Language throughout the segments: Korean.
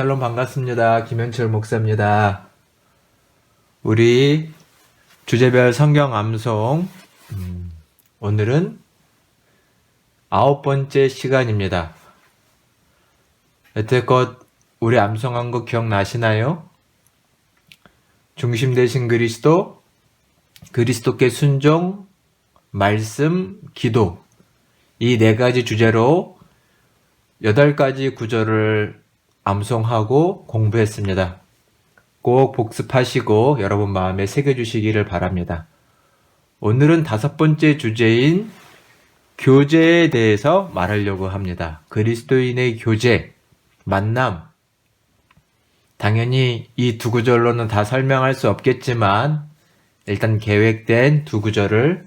샬롬 반갑습니다. 김현철 목사입니다. 우리 주제별 성경 암송, 오늘은 9번째 시간입니다. 여태껏 우리 암송한 거 기억나시나요? 중심 되신 그리스도, 그리스도께 순종, 말씀, 기도, 이 4가지 주제로 8가지 구절을 암송하고 공부했습니다. 꼭 복습하시고 여러분 마음에 새겨주시기를 바랍니다. 오늘은 5번째 주제인 교제에 대해서 말하려고 합니다. 그리스도인의 교제, 만남. 당연히 이 2구절로는 다 설명할 수 없겠지만 일단 계획된 2구절을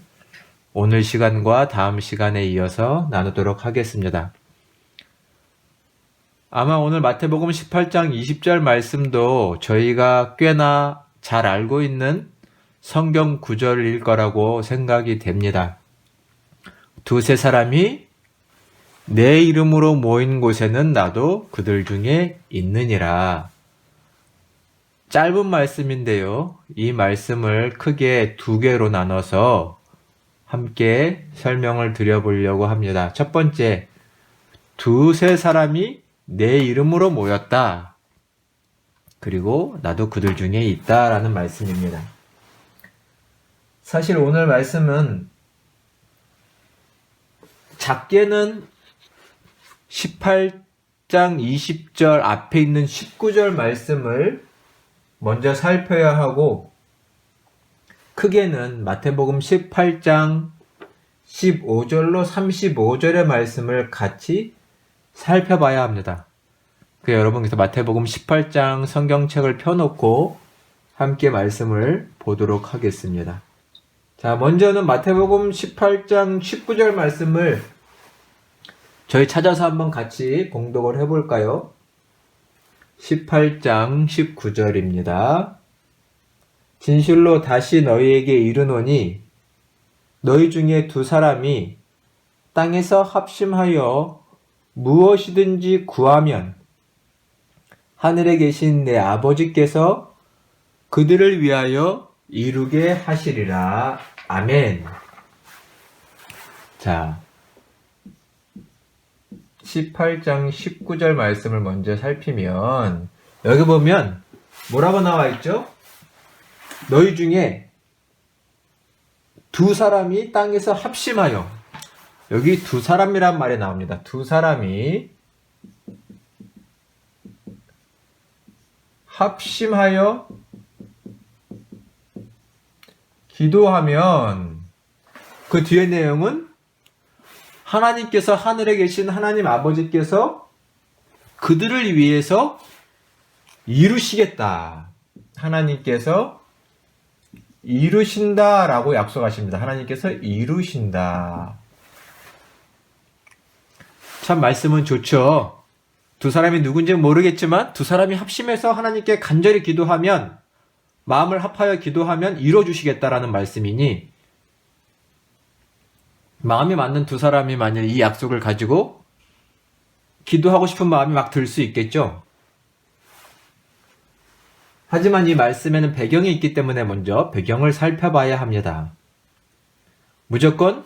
오늘 시간과 다음 시간에 이어서 나누도록 하겠습니다. 아마 오늘 마태복음 18장 20절 말씀도 저희가 꽤나 잘 알고 있는 성경 구절일 거라고 생각이 됩니다. 2-3 사람이 내 이름으로 모인 곳에는 나도 그들 중에 있느니라. 짧은 말씀인데요. 이 말씀을 크게 2개로 나눠서 함께 설명을 드려보려고 합니다. 첫 번째, 2-3 사람이 내 이름으로 모였다. 그리고 나도 그들 중에 있다라는 말씀입니다. 사실 오늘 말씀은 작게는 18장 20절 앞에 있는 19절 말씀을 먼저 살펴야 하고, 크게는 마태복음 18장 15절로 35절의 말씀을 같이 살펴봐야 합니다. 여러분께서 마태복음 18장 성경책을 펴놓고 함께 말씀을 보도록 하겠습니다. 자, 먼저는 마태복음 18장 19절 말씀을 저희 찾아서 한번 같이 공독을 해볼까요? 18장 19절입니다. 진실로 다시 너희에게 이르노니 너희 중에 2 사람이 땅에서 합심하여 무엇이든지 구하면 하늘에 계신 내 아버지께서 그들을 위하여 이루게 하시리라. 아멘. 자, 18장 19절 말씀을 먼저 살피면 여기 보면 뭐라고 나와 있죠? 너희 중에 2 사람이 땅에서 합심하여, 여기 2 사람이란 말이 나옵니다. 2 사람이 합심하여 기도하면, 그 뒤에 내용은 하나님께서, 하늘에 계신 하나님 아버지께서 그들을 위해서 이루시겠다. 하나님께서 이루신다 라고 약속하십니다. 하나님께서 이루신다. 참 말씀은 좋죠. 2 사람이 누군지 모르겠지만 2 사람이 합심해서 하나님께 간절히 기도하면, 마음을 합하여 기도하면 이뤄주시겠다라는 말씀이니, 마음이 맞는 2 사람이 만약 이 약속을 가지고 기도하고 싶은 마음이 막 들 수 있겠죠. 하지만 이 말씀에는 배경이 있기 때문에 먼저 배경을 살펴봐야 합니다. 무조건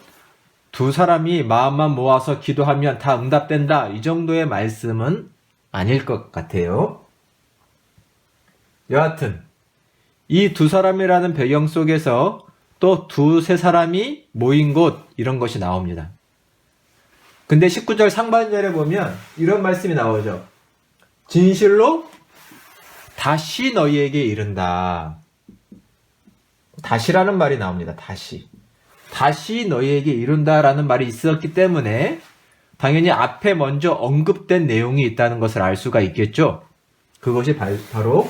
2 사람이 마음만 모아서 기도하면 다 응답된다, 이 정도의 말씀은 아닐 것 같아요. 여하튼 이 2 사람이라는 배경 속에서 또 2-3 사람이 모인 곳, 이런 것이 나옵니다. 근데 19절 상반절에 보면 이런 말씀이 나오죠. 진실로 다시 너희에게 이른다. 다시라는 말이 나옵니다. 다시 너희에게 이룬다라는 말이 있었기 때문에 당연히 앞에 먼저 언급된 내용이 있다는 것을 알 수가 있겠죠. 그것이 바로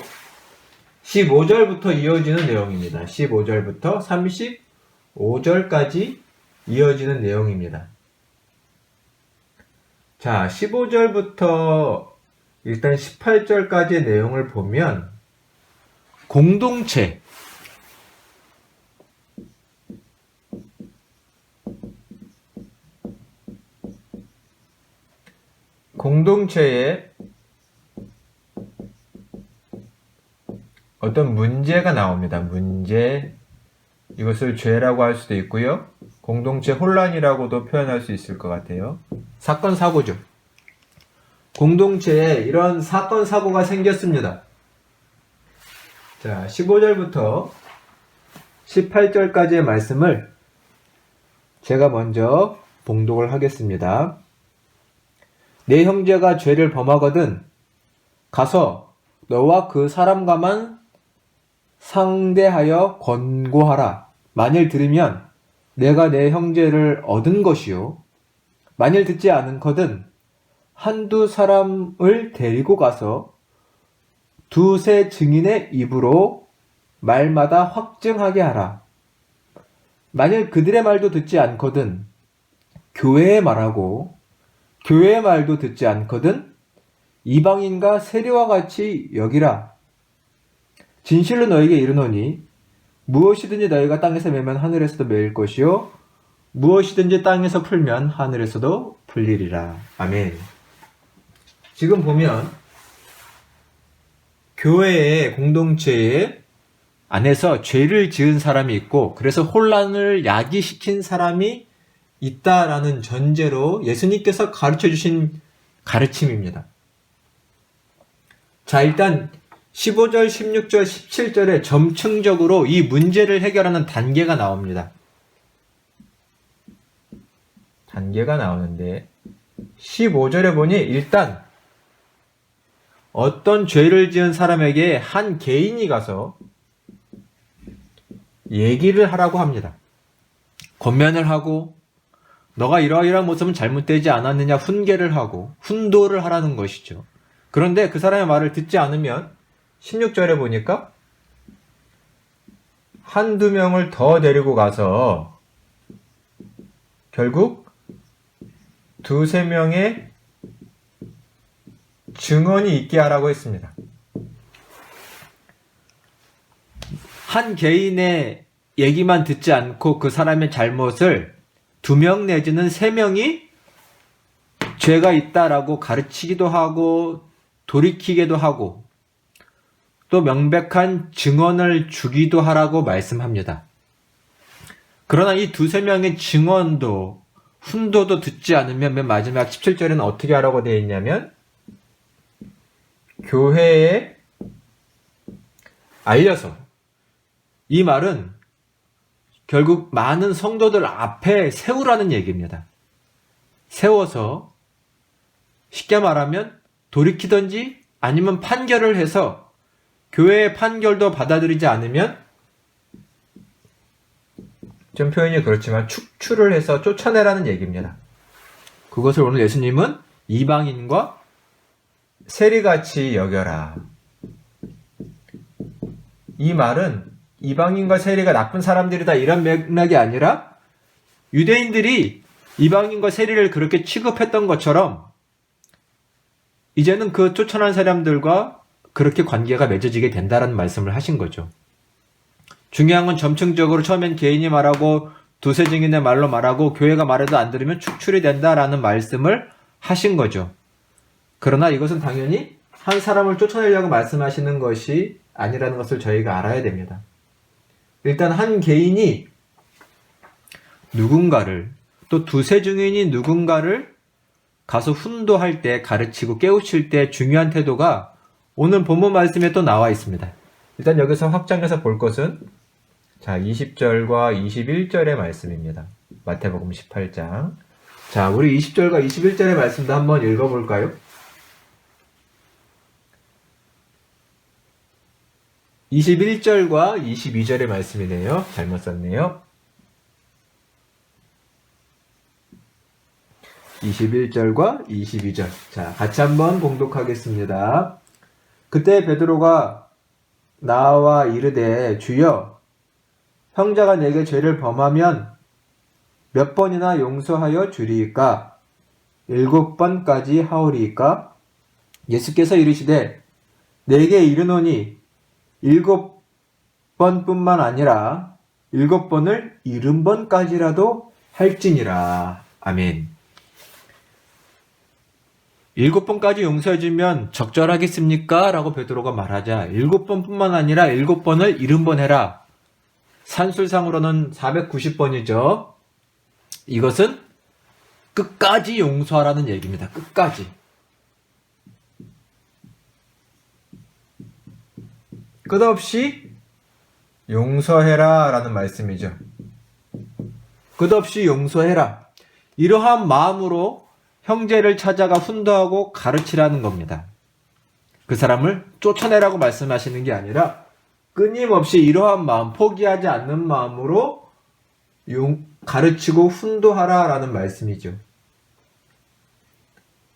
15절부터 이어지는 내용입니다. 15절부터 35절까지 이어지는 내용입니다. 자, 15절부터 일단 18절까지의 내용을 보면 공동체, 공동체에 어떤 문제가 나옵니다. 문제. 이것을 죄라고 할 수도 있고요. 공동체 혼란이라고도 표현할 수 있을 것 같아요. 사건, 사고죠. 공동체에 이런 사건, 사고가 생겼습니다. 자, 15절부터 18절까지의 말씀을 제가 먼저 봉독을 하겠습니다. 내 형제가 죄를 범하거든 가서 너와 그 사람과만 상대하여 권고하라. 만일 들으면 내가 내 형제를 얻은 것이요. 만일 듣지 않거든 한두 사람을 데리고 가서 두세 증인의 입으로 말마다 확증하게 하라. 만일 그들의 말도 듣지 않거든 교회의 말하고 교회의 말도 듣지 않거든 이방인과 세리와 같이 여기라. 진실로 너에게 이르노니 무엇이든지 너희가 땅에서 매면 하늘에서도 매일 것이요 무엇이든지 땅에서 풀면 하늘에서도 풀리리라. 아멘. 지금 보면 교회의 공동체의 안에서 죄를 지은 사람이 있고 그래서 혼란을 야기시킨 사람이 있다라는 전제로 예수님께서 가르쳐 주신 가르침입니다. 자, 일단 15절, 16절, 17절에 점층적으로 이 문제를 해결하는 단계가 나옵니다. 단계가 나오는데 15절에 보니 일단 어떤 죄를 지은 사람에게 한 개인이 가서 얘기를 하라고 합니다. 권면을 하고 너가 이러이러한 모습은 잘못되지 않았느냐 훈계를 하고 훈도를 하라는 것이죠. 그런데 그 사람의 말을 듣지 않으면 16절에 보니까 한두 명을 더 데리고 가서 결국 두세 명의 증언이 있게 하라고 했습니다. 한 개인의 얘기만 듣지 않고 그 사람의 잘못을 2명 내지는 3명이 죄가 있다라고 가르치기도 하고 돌이키기도 하고 또 명백한 증언을 주기도 하라고 말씀합니다. 그러나 이 2-3명의 증언도 훈도도 듣지 않으면 맨 마지막 17절에는 어떻게 하라고 되어 있냐면 교회에 알려서 이 말은 결국 많은 성도들 앞에 세우라는 얘기입니다. 세워서 쉽게 말하면 돌이키든지 아니면 판결을 해서 교회의 판결도 받아들이지 않으면 좀 표현이 그렇지만 축출을 해서 쫓아내라는 얘기입니다. 그것을 오늘 예수님은 이방인과 세리같이 여겨라. 이 말은 이방인과 세리가 나쁜 사람들이다 이런 맥락이 아니라 유대인들이 이방인과 세리를 그렇게 취급했던 것처럼 이제는 그 쫓아난 사람들과 그렇게 관계가 맺어지게 된다는 말씀을 하신 거죠. 중요한 건 점층적으로 처음엔 개인이 말하고 두세 증인의 말로 말하고 교회가 말해도 안 들으면 축출이 된다라는 말씀을 하신 거죠. 그러나 이것은 당연히 한 사람을 쫓아내려고 말씀하시는 것이 아니라는 것을 저희가 알아야 됩니다. 일단 한 개인이 누군가를 또 두세 증인이 누군가를 가서 훈도할 때 가르치고 깨우칠 때 중요한 태도가 오늘 본문 말씀에 또 나와 있습니다. 일단 여기서 확장해서 볼 것은 자 20절과 21절의 말씀입니다. 마태복음 18장. 자, 우리 20절과 21절의 말씀도 한번 읽어볼까요? 21절과 22절의 말씀이네요. 잘못 썼네요. 21절과 22절. 자, 같이 한번 봉독하겠습니다. 그때 베드로가 나와 이르되 주여 형제가 내게 죄를 범하면 몇 번이나 용서하여 주리이까? 7번까지 하오리이까? 예수께서 이르시되 내게 이르노니 7번뿐만 아니라 7번을 70번까지라도 할지니라. 아멘. 7번까지 용서해주면 적절하겠습니까? 라고 베드로가 말하자 7번뿐만 아니라 7번을 70번 해라. 산술상으로는 490번이죠. 이것은 끝까지 용서하라는 얘기입니다. 끝까지. 끝없이 용서해라 라는 말씀이죠. 끝없이 용서해라. 이러한 마음으로 형제를 찾아가 훈도하고 가르치라는 겁니다. 그 사람을 쫓아내라고 말씀하시는 게 아니라 끊임없이 이러한 마음, 포기하지 않는 마음으로 가르치고 훈도하라 라는 말씀이죠.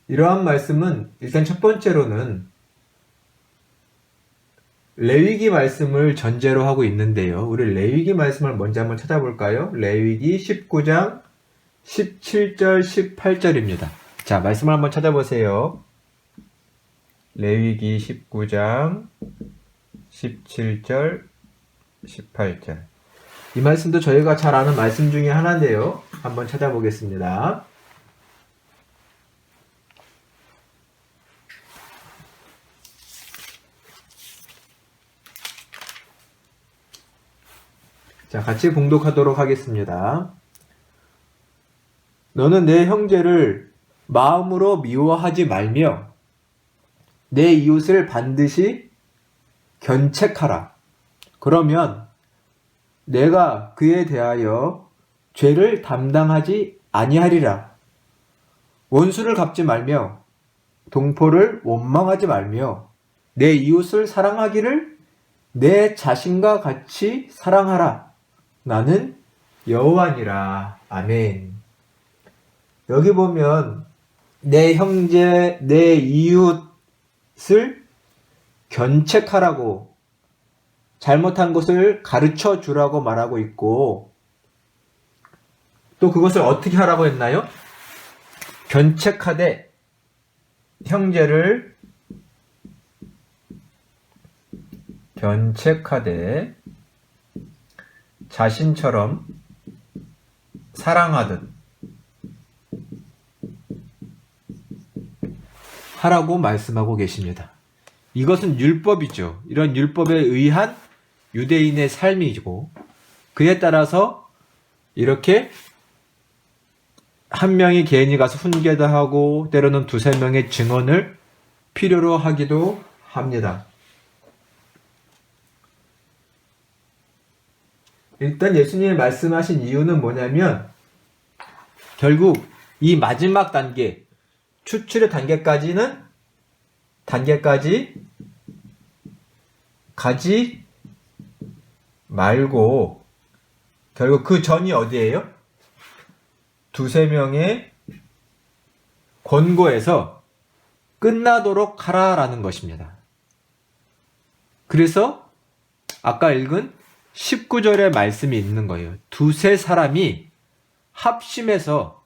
이러한 말씀은 일단 첫 번째로는 레위기 말씀을 전제로 하고 있는데요. 우리 레위기 말씀을 먼저 한번 찾아볼까요? 레위기 19장 17절 18절입니다. 자, 말씀을 한번 찾아보세요. 레위기 19장 17절 18절. 이 말씀도 저희가 잘 아는 말씀 중에 하나인데요. 한번 찾아보겠습니다. 자, 같이 봉독하도록 하겠습니다. 너는 내 형제를 마음으로 미워하지 말며 내 이웃을 반드시 견책하라. 그러면 내가 그에 대하여 죄를 담당하지 아니하리라. 원수를 갚지 말며 동포를 원망하지 말며 내 이웃을 사랑하기를 내 자신과 같이 사랑하라. 나는 여호와니라. 아멘. 여기 보면 내 형제, 내 이웃을 견책하라고, 잘못한 것을 가르쳐 주라고 말하고 있고, 또 그것을 어떻게 하라고 했나요? 견책하되 형제를 견책하되 자신처럼 사랑하듯 하라고 말씀하고 계십니다. 이것은 율법이죠. 이런 율법에 의한 유대인의 삶이고, 그에 따라서 이렇게 한 명이 개인이 가서 훈계도 하고 때로는 두세 명의 증언을 필요로 하기도 합니다. 일단 예수님이 말씀하신 이유는 뭐냐면 결국 이 마지막 단계, 추출의 단계까지 가지 말고 결국 그 전이 어디예요? 두세 명의 권고에서 끝나도록 하라라는 것입니다. 그래서 아까 읽은 19절의 말씀이 있는 거예요. 두세 사람이 합심해서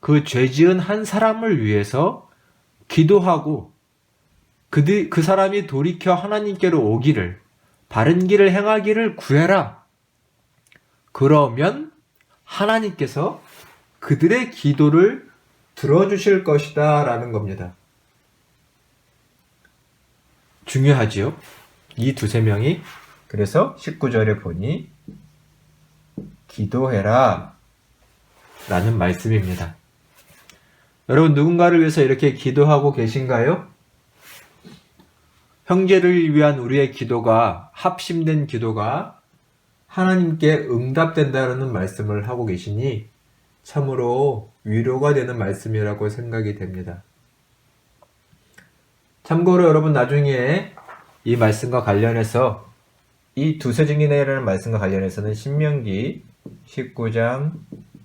그 죄 지은 한 사람을 위해서 기도하고 그 사람이 돌이켜 하나님께로 오기를, 바른 길을 행하기를 구해라. 그러면 하나님께서 그들의 기도를 들어주실 것이다 라는 겁니다. 중요하지요? 이 두세 명이. 그래서 19절에 보니 기도해라 라는 말씀입니다. 여러분, 누군가를 위해서 이렇게 기도하고 계신가요? 형제를 위한 우리의 기도가, 합심된 기도가 하나님께 응답된다는 말씀을 하고 계시니 참으로 위로가 되는 말씀이라고 생각이 됩니다. 참고로 여러분, 나중에 이 말씀과 관련해서, 이 두세 증인이라는 말씀과 관련해서는 신명기 19장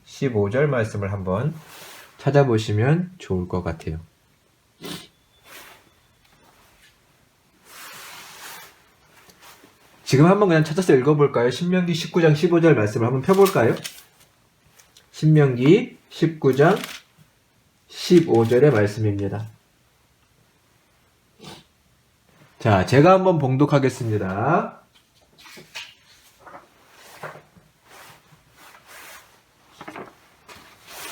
15절 말씀을 한번 찾아보시면 좋을 것 같아요. 지금 한번 그냥 찾아서 읽어볼까요? 신명기 19장 15절 말씀을 한번 펴볼까요? 신명기 19장 15절의 말씀입니다. 자, 제가 한번 봉독하겠습니다.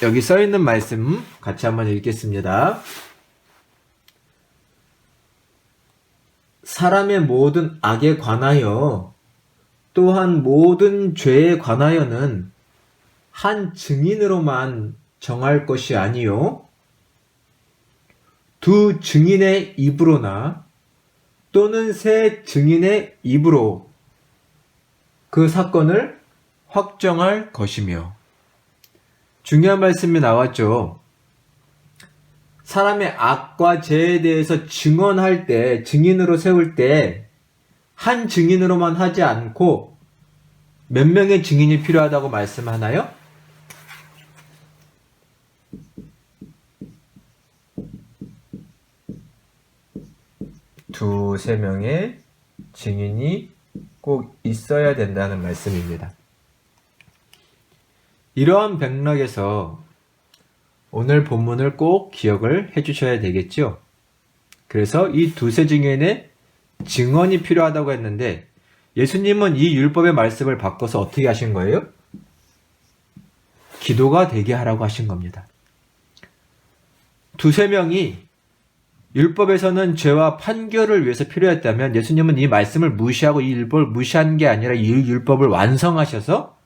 여기 써있는 말씀 같이 한번 읽겠습니다. 사람의 모든 악에 관하여 또한 모든 죄에 관하여는 한 증인으로만 정할 것이 아니요 두 증인의 입으로나 또는 세 증인의 입으로 그 사건을 확정할 것이며. 중요한 말씀이 나왔죠. 사람의 악과 죄에 대해서 증언할 때, 증인으로 세울 때 한 증인으로만 하지 않고 몇 명의 증인이 필요하다고 말씀하나요? 두세 명의 증인이 꼭 있어야 된다는 말씀입니다. 이러한 맥락에서 오늘 본문을 꼭 기억을 해주셔야 되겠죠. 그래서 이 두세 증인의 증언이 필요하다고 했는데 예수님은 이 율법의 말씀을 바꿔서 어떻게 하신 거예요? 기도가 되게 하라고 하신 겁니다. 두세 명이 율법에서는 죄와 판결을 위해서 필요했다면 예수님은 이 말씀을 무시하고 이 율법을 무시한 게 아니라 이 율법을 완성하셔서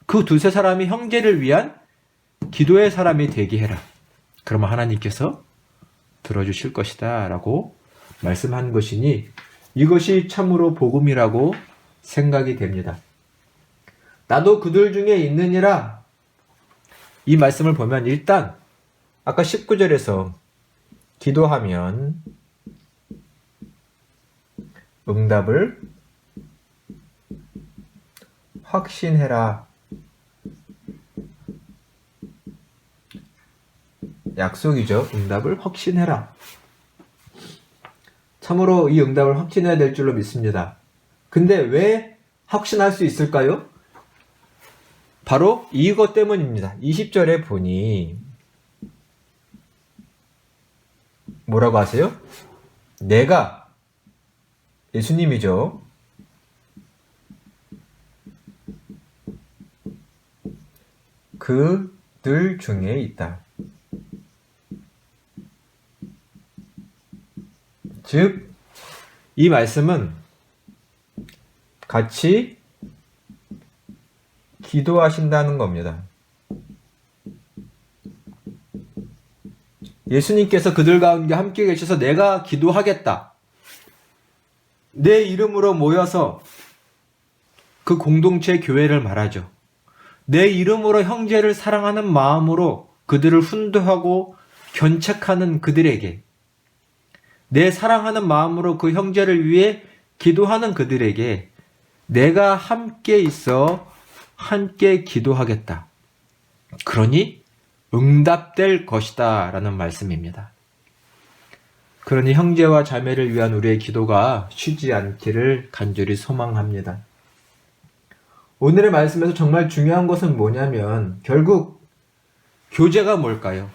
그 두세 사람이 형제를 위한 기도의 사람이 되게 해라. 그러면 하나님께서 들어주실 것이다 라고 말씀한 것이니 이것이 참으로 복음이라고 생각이 됩니다. 나도 그들 중에 있느니라. 이 말씀을 보면 일단 아까 19절에서 기도하면 응답을 확신해라. 약속이죠. 응답을 확신해라. 참으로 이 응답을 확신해야 될 줄로 믿습니다. 근데 왜 확신할 수 있을까요? 바로 이것 때문입니다. 20절에 보니 뭐라고 하세요? 내가, 예수님이죠. 그들 중에 있다. 즉, 이 말씀은 같이 기도하신다는 겁니다. 예수님께서 그들 가운데 함께 계셔서 내가 기도하겠다. 내 이름으로 모여서 그 공동체 교회를 말하죠. 내 이름으로 형제를 사랑하는 마음으로 그들을 훈도하고 견책하는 그들에게, 내 사랑하는 마음으로 그 형제를 위해 기도하는 그들에게 내가 함께 있어 함께 기도하겠다. 그러니 응답될 것이다 라는 말씀입니다. 그러니 형제와 자매를 위한 우리의 기도가 쉬지 않기를 간절히 소망합니다. 오늘의 말씀에서 정말 중요한 것은 뭐냐면 결국 교제가 뭘까요?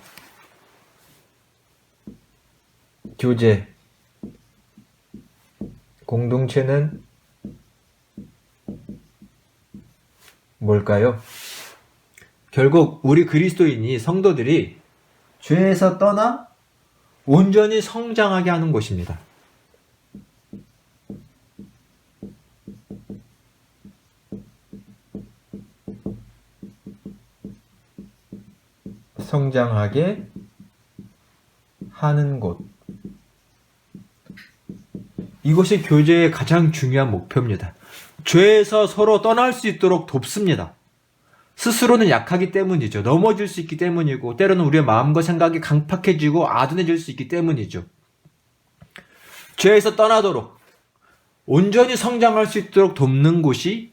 교제, 공동체는 뭘까요? 결국 우리 그리스도인이 성도들이 죄에서 떠나 온전히 성장하게 하는 것입니다. 성장하게 하는 곳. 이것이 교제의 가장 중요한 목표입니다. 죄에서 서로 떠날 수 있도록 돕습니다. 스스로는 약하기 때문이죠. 넘어질 수 있기 때문이고 때로는 우리의 마음과 생각이 강팍해지고 아둔해질 수 있기 때문이죠. 죄에서 떠나도록 온전히 성장할 수 있도록 돕는 곳이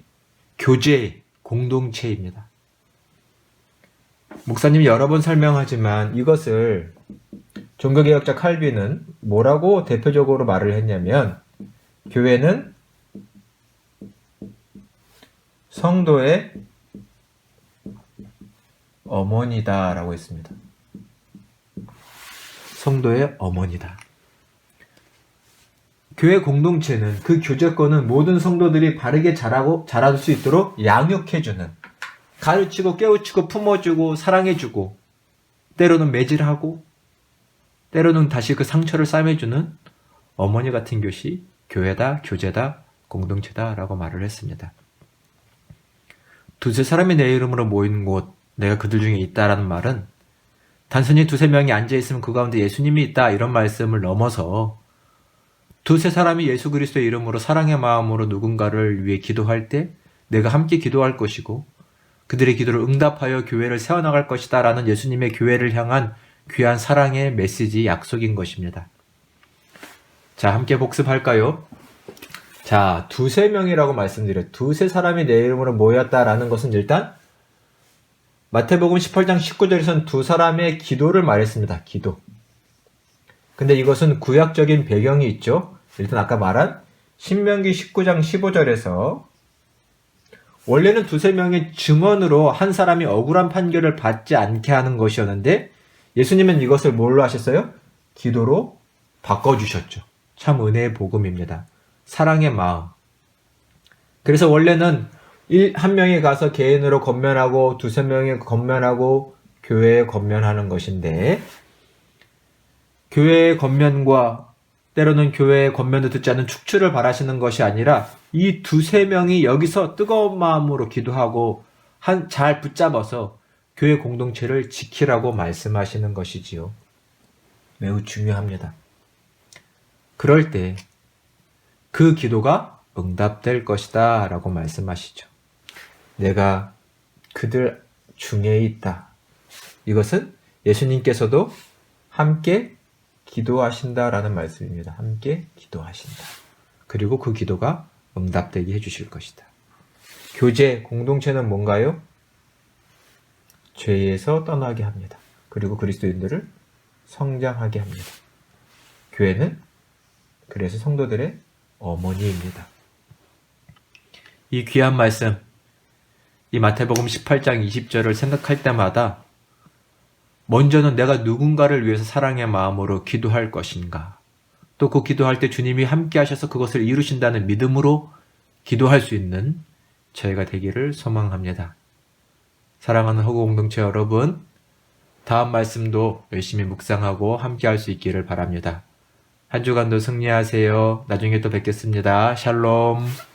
교제, 공동체입니다. 목사님이 여러 번 설명하지만 이것을 종교개혁자 칼빈은 뭐라고 대표적으로 말을 했냐면 교회는 성도의 어머니다 라고 했습니다. 성도의 어머니다. 교회 공동체는 그 교제권은 모든 성도들이 바르게 자랄 수 있도록 양육해주는, 가르치고 깨우치고 품어주고 사랑해주고 때로는 매질하고 때로는 다시 그 상처를 싸매주는 어머니 같은 곳이 교회다, 교제다, 공동체다 라고 말을 했습니다. 두세 사람이 내 이름으로 모인 곳, 내가 그들 중에 있다라는 말은 단순히 두세 명이 앉아있으면 그 가운데 예수님이 있다 이런 말씀을 넘어서 두세 사람이 예수 그리스도의 이름으로 사랑의 마음으로 누군가를 위해 기도할 때 내가 함께 기도할 것이고 그들의 기도를 응답하여 교회를 세워나갈 것이다 라는 예수님의 교회를 향한 귀한 사랑의 메시지 약속인 것입니다. 자, 함께 복습할까요? 자, 두세 명이라고 말씀드려요. 두세 사람이 내 이름으로 모였다라는 것은 일단 마태복음 18장 19절에서는 두 사람의 기도를 말했습니다. 기도. 근데 이것은 구약적인 배경이 있죠. 일단 아까 말한 신명기 19장 15절에서 원래는 두세 명의 증언으로 한 사람이 억울한 판결을 받지 않게 하는 것이었는데 예수님은 이것을 뭘로 하셨어요? 기도로 바꿔주셨죠. 참 은혜의 복음입니다. 사랑의 마음. 그래서 원래는 한 명이 가서 개인으로 권면하고 두세 명이 권면하고 교회에 권면하는 것인데 교회의 권면과 때로는 교회의 권면도 듣지 않는 축출을 바라시는 것이 아니라 이 두세 명이 여기서 뜨거운 마음으로 기도하고 잘 붙잡아서 교회 공동체를 지키라고 말씀하시는 것이지요. 매우 중요합니다. 그럴 때 그 기도가 응답될 것이다 라고 말씀하시죠. 내가 그들 중에 있다. 이것은 예수님께서도 함께 기도하신다라는 말씀입니다. 함께 기도하신다. 그리고 그 기도가 응답되게 해주실 것이다. 교제, 공동체는 뭔가요? 죄에서 떠나게 합니다. 그리고 그리스도인들을 성장하게 합니다. 교회는 그래서 성도들의 어머니입니다. 이 귀한 말씀, 이 마태복음 18장 20절을 생각할 때마다 먼저는 내가 누군가를 위해서 사랑의 마음으로 기도할 것인가, 또 그 기도할 때 주님이 함께 하셔서 그것을 이루신다는 믿음으로 기도할 수 있는 저희가 되기를 소망합니다. 사랑하는 허구 공동체 여러분, 다음 말씀도 열심히 묵상하고 함께 할 수 있기를 바랍니다. 한 주간도 승리하세요. 나중에 또 뵙겠습니다. 샬롬.